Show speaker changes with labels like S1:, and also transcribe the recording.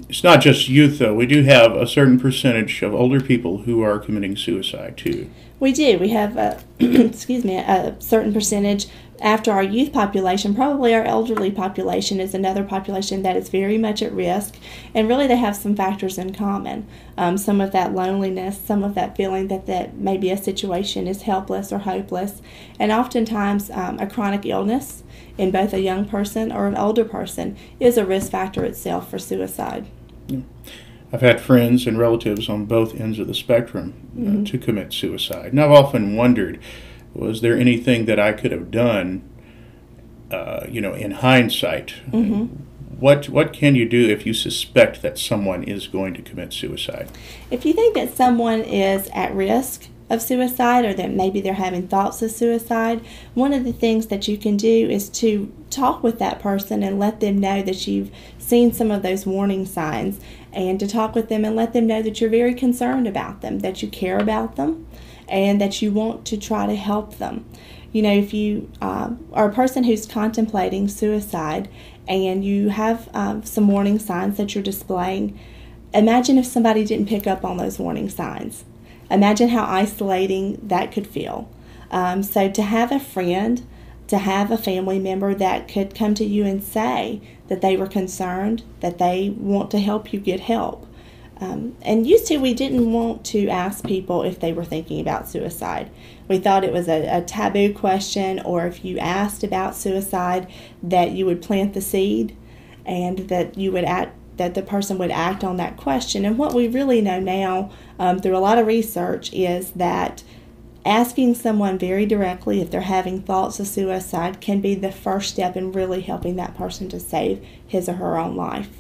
S1: It's not just youth, though. We do have a certain percentage of older people who are committing suicide, too.
S2: We do. We have excuse me, a certain percentage after our youth population. Probably our elderly population is another population that is very much at risk, and really they have some factors in common. Some of that loneliness, some of that feeling that maybe a situation is helpless or hopeless, and oftentimes a chronic illness in both a young person or an older person is a risk factor itself for suicide.
S1: Yeah. I've had friends and relatives on both ends of the spectrum to commit suicide. And I've often wondered, was there anything that I could have done, in hindsight? What can you do if you suspect that someone is going to commit suicide?
S2: If you think that someone is at risk of suicide, or that maybe they're having thoughts of suicide, one of the things that you can do is to talk with that person and let them know that you've seen some of those warning signs, and to talk with them and let them know that you're very concerned about them, that you care about them, and that you want to try to help them. If you are a person who's contemplating suicide and you have some warning signs that you're displaying, imagine if somebody didn't pick up on those warning signs. Imagine how isolating that could feel. So to have a friend, to have a family member that could come to you and say that they were concerned, that they want to help you get help. And used to, we didn't want to ask people if they were thinking about suicide. We thought it was a taboo question, or if you asked about suicide, that you would plant the seed and that the person would act on that question. And what we really know now, through a lot of research, is that asking someone very directly if they're having thoughts of suicide can be the first step in really helping that person to save his or her own life.